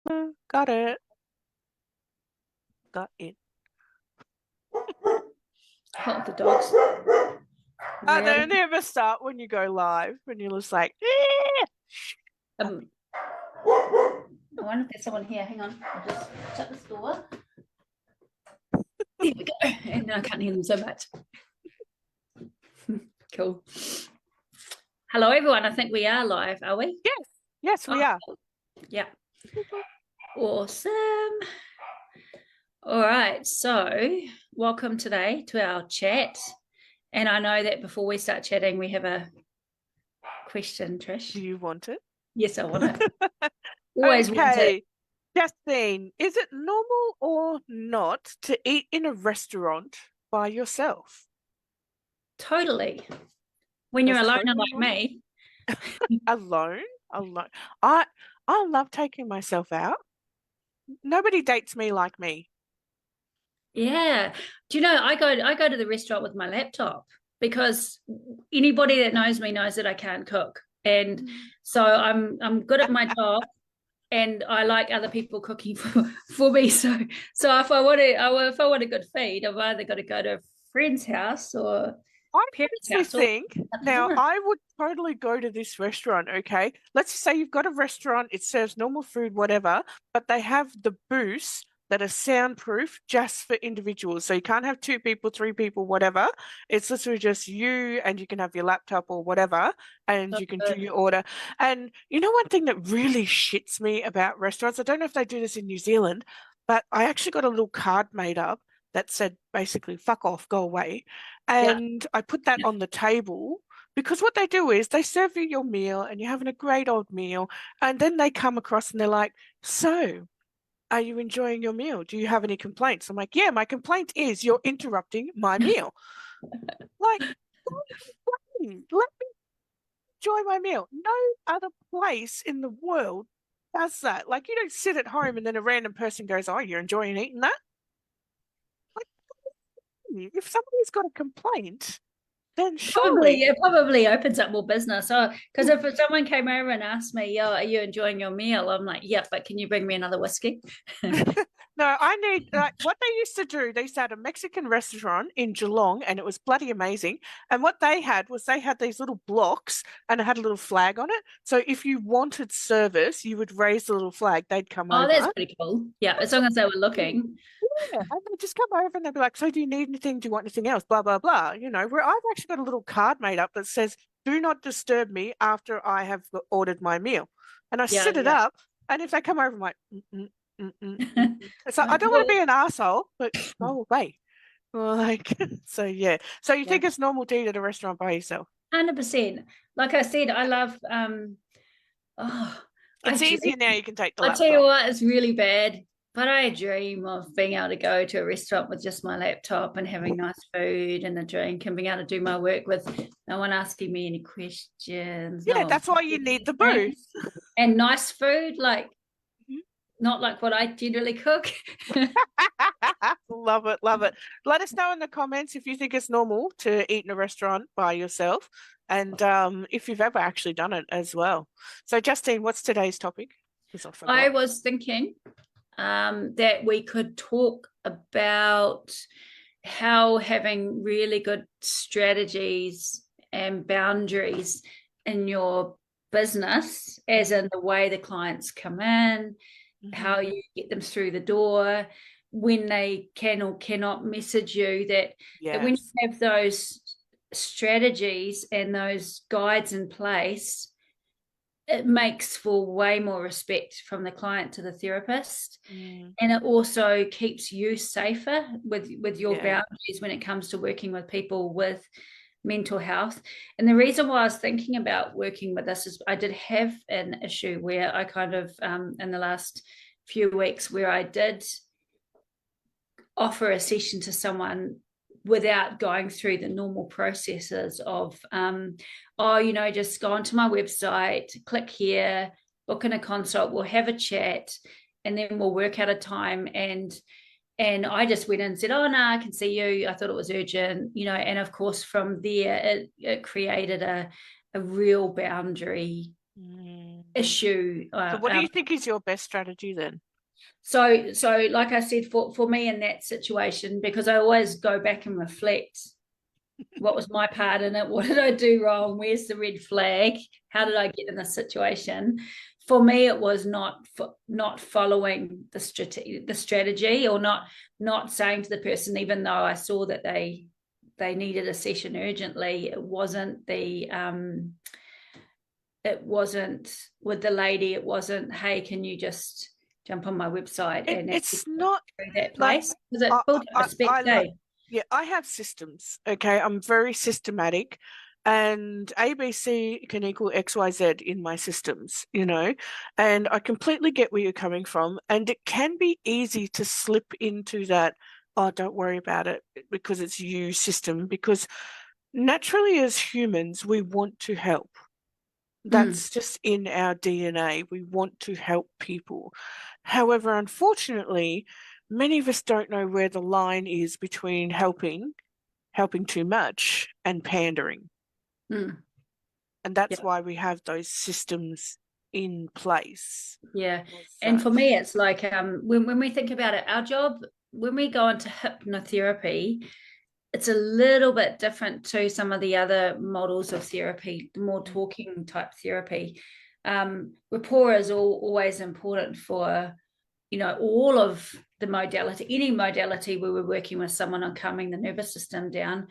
Got it. Got it. Oh, the dogs. They Really? never start when you go live, when you're just like, "Eh." Um, I wonder if there's someone here. Hang on. I'll just shut this door. There we go. And now I can't hear them so much. Cool. Hello, everyone. I think we are live, are we? Yes, yes, we Oh, are. yeah. Awesome. All right. So, welcome today to our chat. And I know that before we start chatting, we have a question, Trish. Do you want it? Yes, I want it. Always want it. Okay. Justine, is it normal or not to eat in a restaurant by yourself? Totally. When you're That's alone, totally unlike normal. me. Alone? Alone. I I love taking myself out. Nobody dates me like me. Yeah. Do you know I go to the restaurant with my laptop because anybody that knows me knows that I can't cook. And Mm. so I'm good at my job and I like other people cooking for me. So if I want a good feed, I've either got to go to a friend's house or I parents' honestly house or think out to now dinner. I would totally go to this restaurant, okay? Let's say you've got a restaurant, it serves normal food, whatever, but they have the booths that are soundproof just for individuals. So you can't have two people, three people, whatever. It's literally just you and you can have your laptop or whatever and So you can do good. your order. And you know one thing that really shits me about restaurants, I don't know if they do this in New Zealand, but I actually got a little card made up that said basically fuck off, go away. Yeah. And I put that on the table because what they do is they serve you your meal and you're having a great old meal. And then they come across and they're like, so, are you enjoying your meal? Do you have any complaints? I'm like, yeah, my complaint is you're interrupting my meal. Like, let me enjoy my meal. No other place in the world does that. Like, you don't sit at home and then a random person goes, oh, you're enjoying eating that? Like, if somebody's got a complaint, then Probably, surely. it probably opens up more business. Oh, because if someone came over and asked me, "Yo, are you enjoying your meal?" I'm like, "Yep, but can you bring me another whiskey?" No, I need like what they used to do. They used to have a Mexican restaurant in Geelong, and it was bloody amazing. And what they had was they had these little blocks, and it had a little flag on it. So if you wanted service, you would raise the little flag. They'd come Oh, that's over. pretty cool. Yeah, as long as they were looking. Yeah, and they just come over and they'd be like, "So do you need anything? Do you want anything else?" Blah blah blah. Where I've actually got a little card made up that says, "Do not disturb me after I have ordered my meal," and I Yeah, set it yeah. up. And if they come over, I'm like, So I don't want to be an asshole, but go away. Like, so yeah. So you Yeah, think it's normal to eat at a restaurant by yourself? 100%. Like I said, I love. Oh, I It's dream. easier now. You can take the I tell you laptop. what, it's really bad. But I dream of being able to go to a restaurant with just my laptop and having nice food and a drink and being able to do my work with no one asking me any questions, no Yeah, one that's why you need the anything. booth. And nice food, like not like what I generally cook. Love it, love it. Let us know in the comments if you think it's normal to eat in a restaurant by yourself and if you've ever actually done it as well. So, Justine, what's today's topic? Because I I forgot. was thinking that we could talk about how having really good strategies and boundaries in your business, as in the way the clients come in, how Mm-hmm. you get them through the door, when they can or cannot message you, that when Yes. you have those strategies and those guides in place, it makes for way more respect from the client to the therapist, Mm, and it also keeps you safer with your yeah. boundaries when it comes to working with people with mental health. And the reason why I was thinking about working with this is I did have an issue where I kind of in the last few weeks where I did offer a session to someone without going through the normal processes of just go onto my website, click here, book in a consult, we'll have a chat, and then we'll work out a time. And I just went in and said, oh no, I can see you, I thought it was urgent, and of course from there it created a real boundary Mm. issue. So what do you think is your best strategy then? So like I said, for me in that situation, because I always go back and reflect, what was my part in it? What did I do wrong? Where's the red flag? How did I get in this situation? For me, it was not following the strategy, or not saying to the person, even though I saw that they needed a session urgently. It wasn't with the lady. It wasn't, hey, can you just jump on my website and actually It's go not through that like place? Because it I, built up respect, like, eh? yeah, I have systems. Okay, I'm very systematic, and ABC can equal XYZ in my systems, and I completely get where you're coming from, and it can be easy to slip into that, oh, don't worry about it because it's you system, because naturally as humans, we want to help. Mm, That's just in our DNA. We want to help people. However, unfortunately, many of us don't know where the line is between helping too much, and pandering. mm. And that's Yeah. why we have those systems in place Yeah. as And for such. me, it's like when we think about it, our job, when we go into hypnotherapy, it's a little bit different to some of the other models of therapy, the more Mm, talking type therapy. Rapport is always important for, all of the modality, any modality where we're working with someone on calming the nervous system down.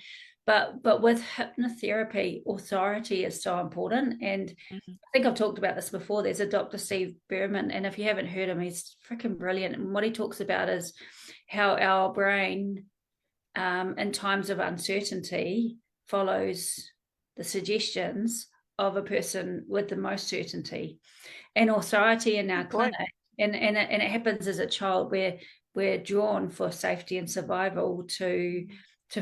But with hypnotherapy, authority is so important. And mhm, I think I've talked about this before. There's a Dr. Steve Berman, and if you haven't heard him, he's freaking brilliant. And what he talks about is how our brain, in times of uncertainty, follows the suggestions of a person with the most certainty and authority in our good point. clinic. And it happens as a child where we're drawn for safety and survival to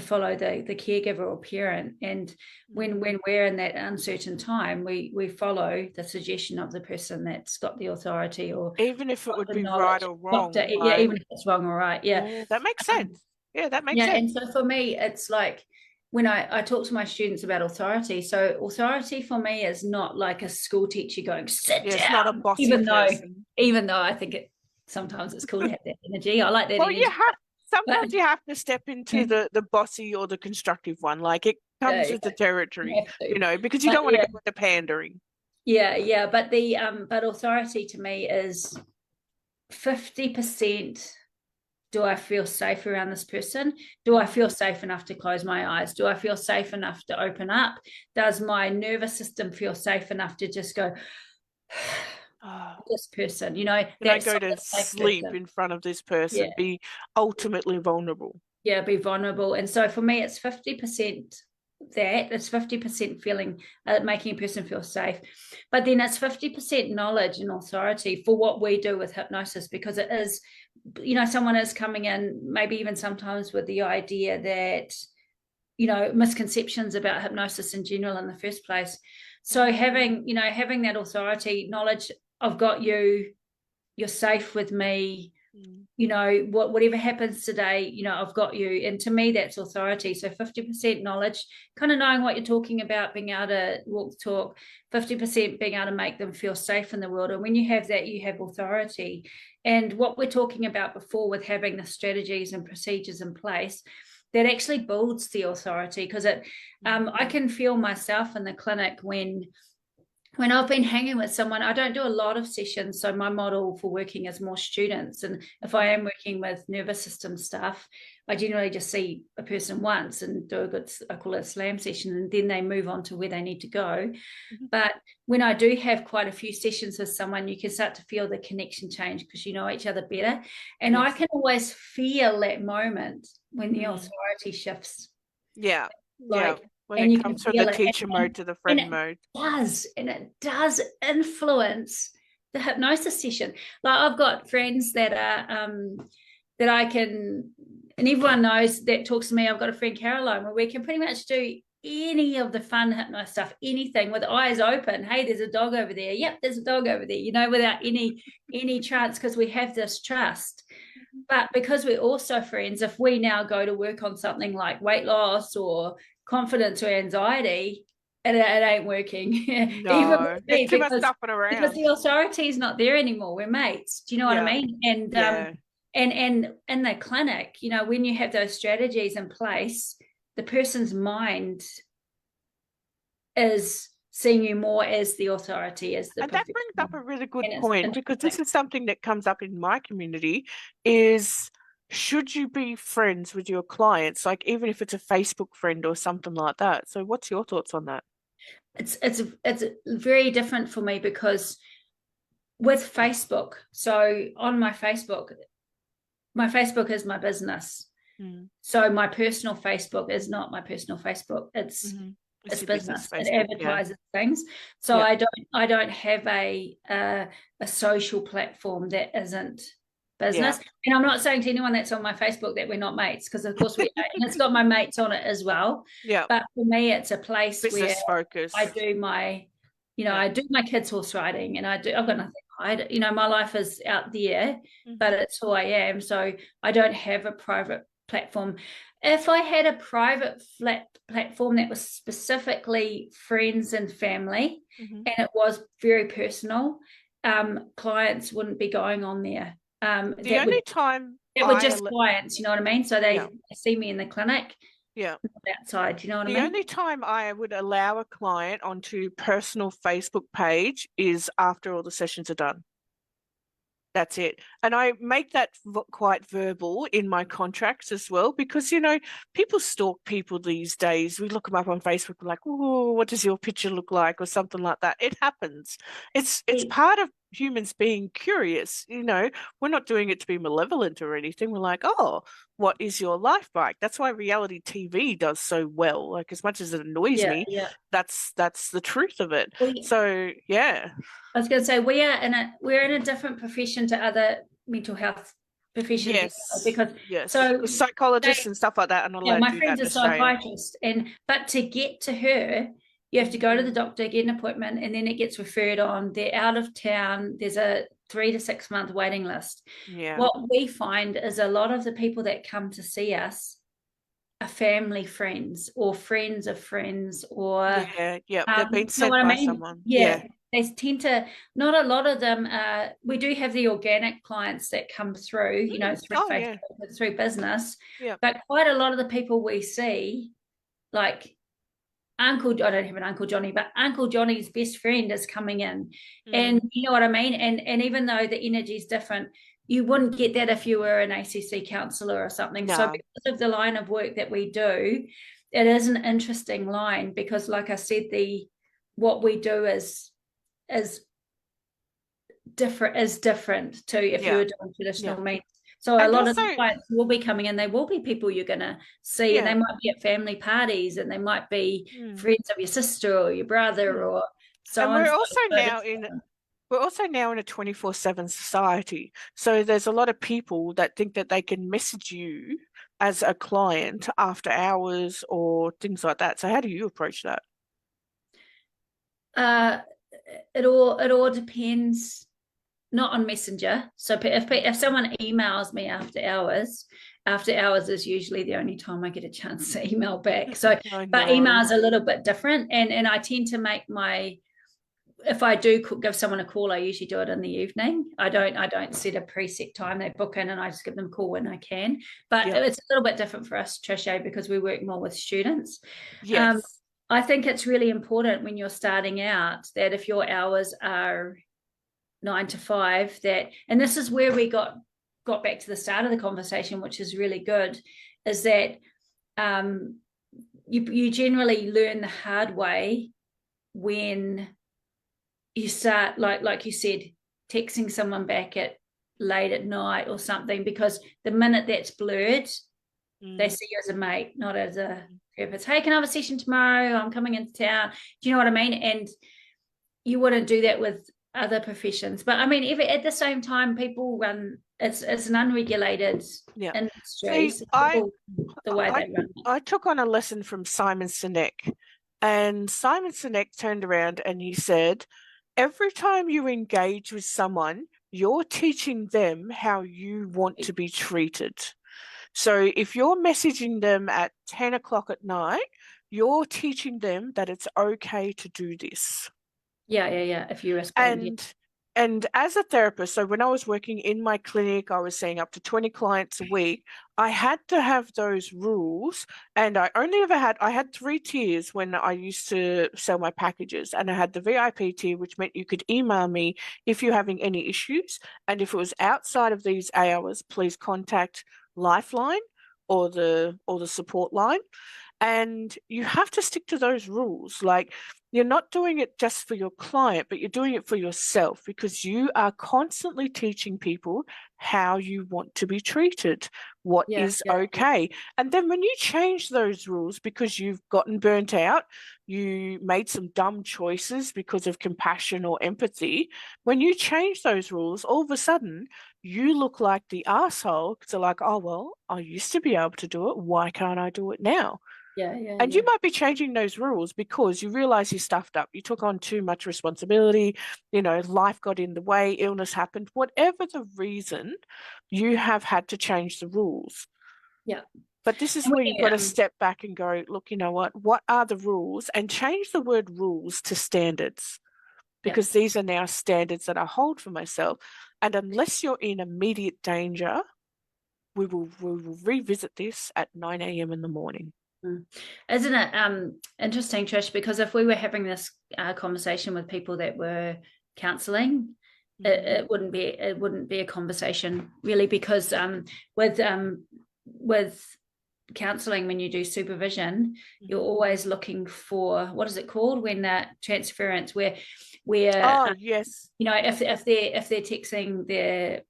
follow the caregiver or parent. And Mhm. when we're in that uncertain time, we follow the suggestion of the person that's got the authority or Even if it got would the be right knowledge. or Doctor, wrong, yeah, right? even if it's wrong or right, yeah. Yeah, that makes Um, sense. Yeah, that makes yeah, sense. and so for me, it's like when I talk to my students about authority. So authority for me is not like a school teacher going, sit Yeah, it's not a down, bossy even person. though I think sometimes it's cool to have that energy. I like that Well, energy. But sometimes you have to step into yeah, the bossy or the constructive one. Like it comes yeah, with the territory, you have to. because you But don't want to yeah, go into pandering. yeah. But authority to me is 50%. Do I feel safe around this person? Do I Mm. feel safe enough to close my eyes? Do I feel safe enough to open up? Does my nervous system feel safe enough to just go, Oh, this person, can I that go to solid safe sleep person? in front of this Yeah, person, be ultimately vulnerable? yeah, be vulnerable. And so for me, it's 50% that, it's 50% feeling, making a person feel safe. But then it's 50% knowledge and authority for what we do with hypnosis, because it is, someone is coming in, maybe even sometimes with the idea that, misconceptions about hypnosis in general in the first place. So Mm, having that authority, knowledge, I've got you, you're safe with me, mm. whatever happens today, I've got you. And to me, that's authority. So 50% knowledge, kind of knowing what you're talking about, being able to walk the talk, 50% being able to make them feel safe in the world. And when you have that, you have authority. And what we're talking about before with having the strategies and procedures in place, that actually builds the authority, because I Mm. can feel myself in the clinic when I've been hanging with someone. I don't do a lot of sessions. So my model for working is more students. And if I am working with nervous system stuff, I generally just see a person once and do a good, I call it a slam session, and then they move on to where they need to go. Mhm. But when I do have quite a few sessions with someone, you can start to feel the connection change because you know each other better. And I Yes. can always feel that moment when the Mm. authority shifts. Yeah. Yeah. Like, When and it you can comes from the feel it. teacher mode to the And friend it mode. influence the hypnosis session. Like I've got friends that are that I can, and everyone knows that talks to me. I've got a friend Caroline where we can pretty much do any of the fun hypnosis stuff, anything with eyes open. Hey, there's a dog over there. Yep, there's a dog over there. Without any trance, because we have this trust. But because we're also friends, if we now go to work on something like weight loss or confidence or anxiety, it ain't working. Even No, with there's me, too much stuffing because around. the authority is not there anymore. We're mates. Do you know what I Yeah, mean? yeah. And in the clinic, you know, when you have those strategies in place, the person's mind is seeing you more as the authority, as the And that brings professional. up a really good And it's point, because this interesting. is something that comes up in my community is, should you be friends with your clients, like even if it's a Facebook friend or something like that? So what's your thoughts on that? It's very different for me because with Facebook, so on my Facebook is my business. Mm. So my personal Facebook is not my personal Facebook. Mm-hmm. It's It's your business business. It Facebook. Yeah. advertises things. So Yeah. I don't have a social platform that isn't Yeah. business. And I'm not saying to anyone that's on my Facebook that we're not mates, because of course we are, and it's got my mates on it as well. Yeah. But for me, it's a place where Business I focus. do my, Yeah. I do my kids horse riding, and I've got Mm-hmm. nothing to hide. My life is out there, but Mm-hmm. it's who I am. So I don't have a private platform. If I had a private platform that was specifically friends and family, Mm-hmm. and it was very personal, clients wouldn't be going on there. The only time That would just clients, you know what I mean? So yeah, they see me in the clinic, yeah. not outside, you know what I The mean? only time I would allow a client onto personal Facebook page is after all the sessions are done. That's it. And I make that quite verbal in my contracts as well, because, people stalk people these days. We look them up on Facebook, like, oh, what does your picture look like, or something like that. It happens. It's part of humans being curious. We're not doing it to be malevolent or anything. We're like, oh, what is your life like? That's why reality TV does so well. Like, as much as it annoys Yeah, me, yeah. that's the truth of it. We, So yeah. I was going to say we're in a different profession to other mental health professions Yes, because yes. so Because psychologists they, and stuff like that are not yeah, allowed my to do that friend's in a Australia. psychiatrist, and but to get to her, you have to Mm. go to the doctor, get an appointment, and then it gets referred on. They're out of town. There's a 3 to 6 month waiting list. Yeah, What we find is a lot of the people that come to see us are family friends or friends of friends or yeah, yeah. They've been you know sent what I by mean? someone. Yeah, Yeah. they tend to, not a lot of them, we do have the organic clients that come through, Mm. through Oh, Facebook, yeah, through business, yeah. but quite a lot of the people we see, like I don't have an Uncle Johnny, but Uncle Johnny's best friend is coming in. And Mm. you know what I mean? And even though the energy is different, you wouldn't get that if you were an ACC counselor or something. So No, because of the line of work that we do, it is an interesting line because, like I said, the what we do is different to if you yeah, were doing yeah. traditional means. So a And lot of also, the clients will be coming in, they will be people you're going to see, and they yeah. might be at family parties, and they might be Mm. friends of your sister or your brother Mm. or so And and we're so. also So now in we're also now in a 24/7 society. So there's a lot of people that think that they can message you as a client after hours or things like that. So how do you approach that? uh, it all depends. Not on Messenger. So if someone emails me after hours is usually the only time I get a chance to email back. So, I but know. email's a little bit different, and I tend to make my, if I do give someone a call, I usually do it in the evening. I don't set a preset time. They book in, and I just give them a call when I can. But Yep. it's a little bit different for us, Trisha, because we work more with students. Um, Yes. I think it's really important when you're starting out that if your hours are 9 to 5, that, and this is where we got back to the start of the conversation, which is really good, is that you generally learn the hard way when you start, like you said, texting someone back at late at night or something, because the minute that's blurred, they Mm. see you as a mate, not as a therapist. Hey, can I have a session tomorrow? I'm coming into town. Do you know what I mean? And you wouldn't do that with other professions. But I mean, if at the same time, people run, it's an unregulated Yeah. industry. See, So I people, the way I they run it. I took on a lesson from Simon Sinek, and Simon Sinek turned around and he said, every time you engage with someone, you're teaching them how you want to be treated. So if you're messaging them at 10 o'clock at night, you're teaching them that it's okay to do this. Yeah. If you respond, yeah. And as a therapist, so when I was working in my clinic, I was seeing up to 20 clients a week. I had to have those rules, and I had 3 tiers when I used to sell my packages, and I had the VIP tier, which meant you could email me if you're having any issues, and if it was outside of these hours, please contact Lifeline or the support line. And you have to stick to those rules. Like, you're not doing it just for your client, but you're doing it for yourself, because you are constantly teaching people how you want to be treated, what Yeah, is yeah, okay. And then when you change those rules because you've gotten burnt out, you made some dumb choices because of compassion or empathy, when you change those rules, all of a sudden you look like the asshole, because they're like, oh, well, I used to be able to do it. Why can't I do it now? And you yeah. might be changing those rules because you realize you stuffed up. You took on too much responsibility. Life got in the way, illness happened. Whatever the reason, you have had to change the rules. Yeah. But this is And where you've we, got to step back and go, look, you know what? What are the rules? And change the word rules to standards, yeah. because these are now standards that I hold for myself. And unless you're in immediate danger, we will revisit this at 9 a.m. in the morning. Isn't it interesting, Trish? Because if we were having this conversation with people that were counselling, Mm-hmm. it wouldn't be a conversation really, because with with counselling, when you do supervision, you're Mm-hmm. always looking for, what is it called, when that transference, where Oh, yes. if they're texting their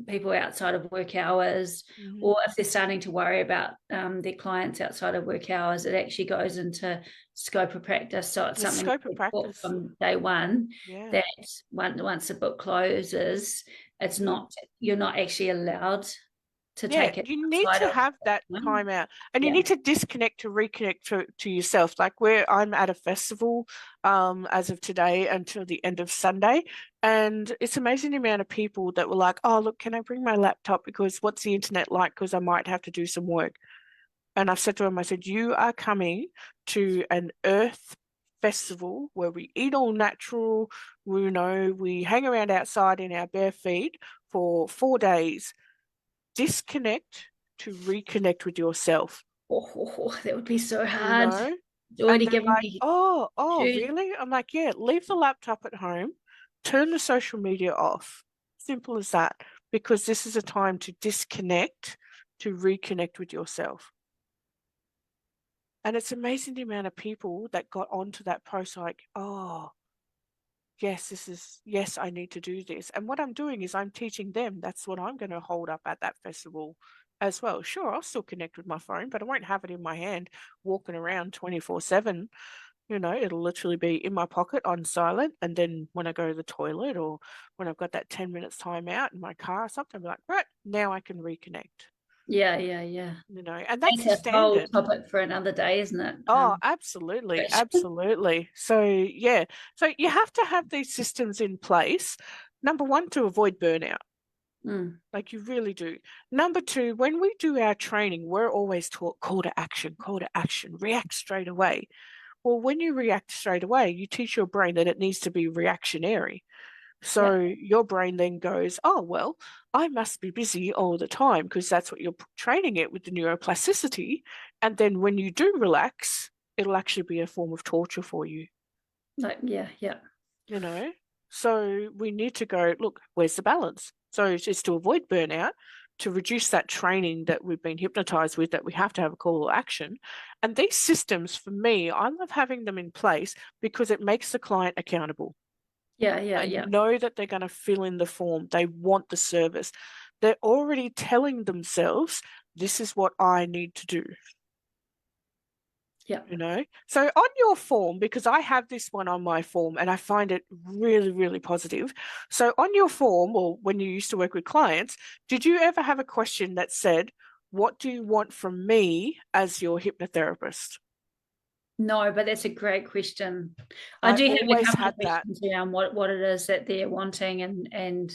people outside of work hours, Mm-hmm. or if they're starting to worry about their clients outside of work hours, it actually goes into scope of practice. So it's The something scope of that's taught practice. from day one, Yeah. that once the book closes, it's Mm-hmm. not you're not actually allowed to Yeah, take it you need outside to of have that time. time out, and you Yeah, need to disconnect to reconnect to yourself. Like, where I'm at a festival as of today until the end of Sunday, and it's amazing the amount of people that were like, oh, look, can I bring my laptop, because what's the internet like, because I might have to do some work. And I've said to him, I said, you are coming to an earth festival where we eat all natural, we hang around outside in our bare feet for 4 days. Disconnect to reconnect with yourself, that would be so you hard. know? It's And already they're giving like, me oh, shoes. really? I'm like, yeah, leave the laptop at home, turn the social media off. Simple as that. Because this is a time to disconnect, to reconnect with yourself. And it's amazing the amount of people that got onto that post like, oh, yes, I need to do this. And what I'm doing is I'm teaching them that's what I'm going to hold up at that festival as well. Sure, I'll still connect with my phone, but I won't have it in my hand walking around 24/7. It'll literally be in my pocket on silent. And then when I go to the toilet, or when I've got that 10 minutes time out in my car or something, I'm like, right, now I can reconnect, Yeah. and that's the That's a whole standard. topic for another day, isn't it? Oh, absolutely. Which, Absolutely. So, yeah. So you have to have these systems in place. Number one, to avoid burnout. mm, Like, you really do. Number two, when we do our training, we're always taught call to action, react straight away. Well, when you react straight away, you teach your brain that it needs to be reactionary. So yeah, your brain then goes, oh, well, I must be busy all the time, because that's what you're training it with the neuroplasticity. And then when you do relax, it'll actually be a form of torture for you, yeah. you know? So we need to go, look, where's the balance? So it's to avoid burnout, to reduce that training that we've been hypnotized with, that we have to have a call to action. And these systems, for me, I love having them in place because it makes the client accountable. I Yeah. know that they're going to fill in the form. They want the service. They're already telling themselves, this is what I need to do, Yeah. So on your form, because I have this one on my form and I find it really, really positive. So on your form, or when you used to work with clients, did you ever have a question that said, what do you want from me as your hypnotherapist? No, but that's a great question. I I do have a always couple had of that. questions around what it is that they're wanting, and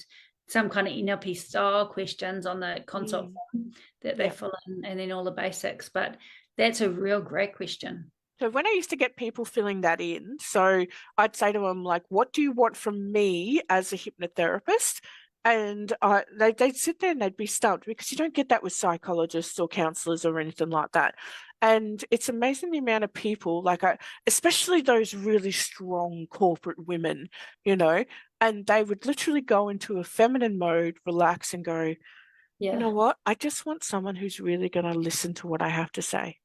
some kind of NLP style questions on the consult Mm, form that they yeah. fill in, and then all the basics. But that's a real great question. So when I used to get people filling that in, so I'd say to them, like, what do you want from me as a hypnotherapist? And they'd sit there and they'd be stumped because you don't get that with psychologists or counselors or anything like that. And it's amazing the amount of people, like, especially those really strong corporate women, you know, and they would literally go into a feminine mode, relax, and go, you know Yeah. what? I just want someone who's really going to listen to what I have to say.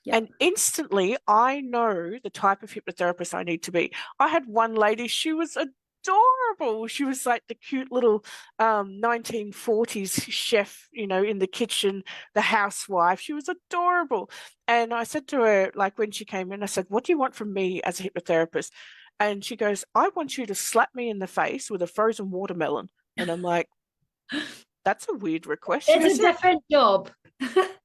Yeah. And instantly, I know the type of hypnotherapist I need to be. I had one lady, she was adorable. She was like the cute little 1940s chef, you know, in the kitchen, the housewife. She was adorable. And I said to her, like when she came in, I said, what do you want from me as a hypnotherapist? And she goes, I want you to slap me in the face with a frozen watermelon. And I'm like, that's a weird request. She It's goes, a yeah. different job.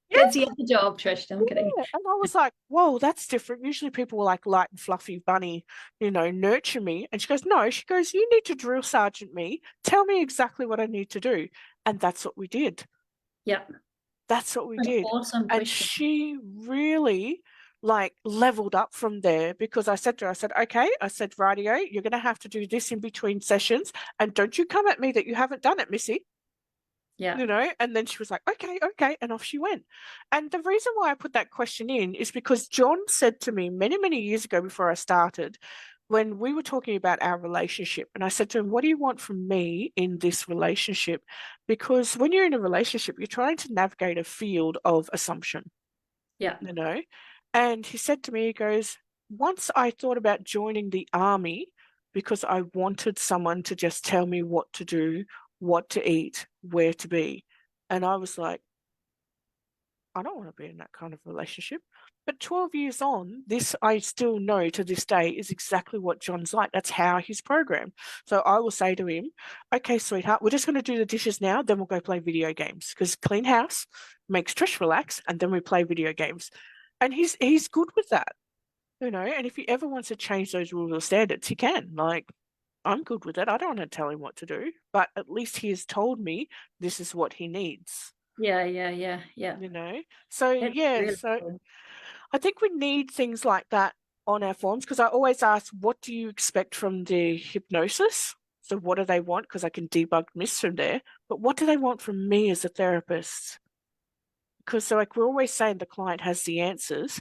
That's the other job, Trish. I'm kidding. Yeah. And I was like, whoa, that's different. Usually people were like light and fluffy bunny, you know, nurture me. And she goes, no, she goes, you need to drill sergeant me. Tell me exactly what I need to do. And that's what we did. Yeah. That's what we An did. awesome And question. she really like leveled up from there because I said to her, I said, okay, I said, radio, you're going to have to do this in between sessions. And don't you come at me that you haven't done it, Missy. Yeah. You know, and then she was like, okay, okay, and off she went. And the reason why I put that question in is because John said to me many, many years ago before I started, when we were talking about our relationship, and I said to him, what do you want from me in this relationship? Because when you're in a relationship, you're trying to navigate a field of assumption, Yeah. you know. And he said to me, he goes, once I thought about joining the army because I wanted someone to just tell me what to do, what to eat, where to be. And I was like, I don't want to be in that kind of relationship. But 12 years on, this I still know to this day is exactly what John's like. That's how he's programmed. So I will say to him, okay, sweetheart, we're just going to do the dishes now, then we'll go play video games because clean house makes Trish relax, and then we play video games. And he's good with that, you know. And if he ever wants to change those rules or standards, he can. Like, I'm good with it. I don't want to tell him what to do, but at least he has told me this is what he needs, Yeah. Yeah. Yeah. Yeah. you know. So That's yeah, really so cool. I think we need things like that on our forms because I always ask, what do you expect from the hypnosis? So what do they want? Because I can debug myths from there. But what do they want from me as a therapist? Because so like we're always saying the client has the answers,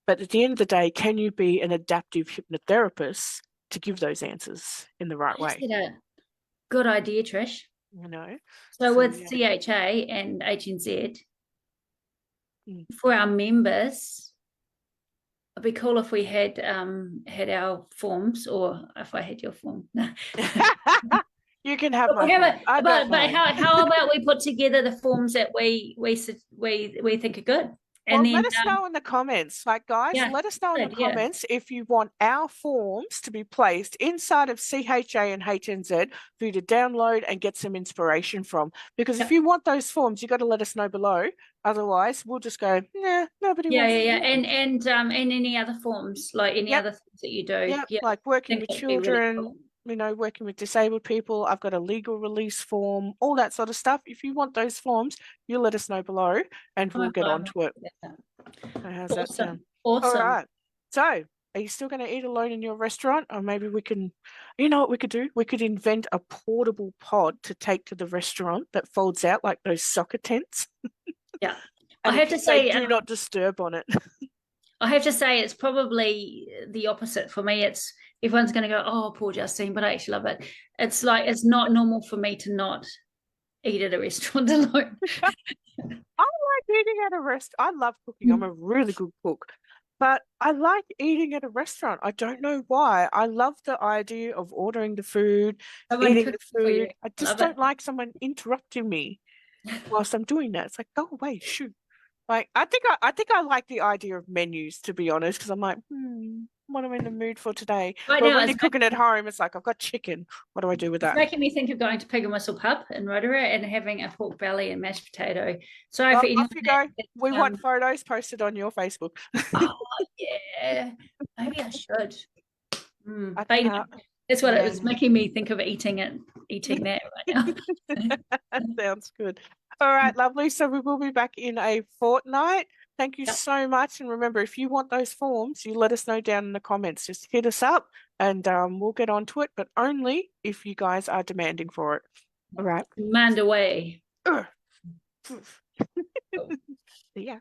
but at the end of the day, can you be an adaptive hypnotherapist to give those answers in the I right just way? had a good idea, Trish. You know? So So with yeah. CHA and HNZ, Mm. for our members, it'd be cool if we had our forms, or if I had your form. You can have But my form. I don't but mind. how about we put together the forms that we think are good, and Well, then let us know in the comments. Like, guys, yeah, let us know in the good, yeah, comments if you want our forms to be placed inside of CHA and HNZ for you to download and get some inspiration from. Because if yep. you want those forms, you got to let us know below. Otherwise, we'll just go, nah, nobody Yeah, wants yeah, to yeah, do it. and any other forms, like any Yep. other things that you do, Yeah, yeah, I like working think with that'd be really children, cool. you know, working with disabled people. I've got a legal release form, all that sort of stuff. If you want those forms, you let us know below and we'll High get five. on to it. So how's that sound? Awesome, All awesome. right. So are you still going to eat alone in your restaurant? Or maybe we can, you know what we could do? We could invent a portable pod to take to the restaurant that folds out like those soccer tents. Yeah, I And it have can to say, say, do not disturb on it. I have to say, it's probably the opposite for me. It's everyone's going to go, "Oh, poor Justine," but I actually love it. It's like it's not normal for me to not eat at a restaurant alone. I like eating at a I love cooking. I'm a really good cook. But I like eating at a restaurant. I don't know why. I love the idea of ordering the food, Someone eating cooking the for you, food. I just love it. don't like someone interrupting me whilst I'm doing that. It's like, go away, shoot. Like I think I like the idea of menus to be honest, because I'm like, what am I in the mood for today? Right But now, when you're cooking at home, it's like I've got chicken. What do I do with it's that? making me think of going to Pig and Whistle Pub in Rotorua and having a pork belly and mashed potato. Sorry for Well, anyone off you go. We that want photos posted on your Facebook. oh yeah, maybe I should. I, But anyway, that's what it yeah. was making me think of eating that right now. Sounds good. All right, lovely. So we will be back in a fortnight. Thank you Yep. so much. And remember, if you want those forms, you let us know down in the comments. Just hit us up and we'll get onto it, but only if you guys are demanding for it. All right. Demand away. Ugh. See ya.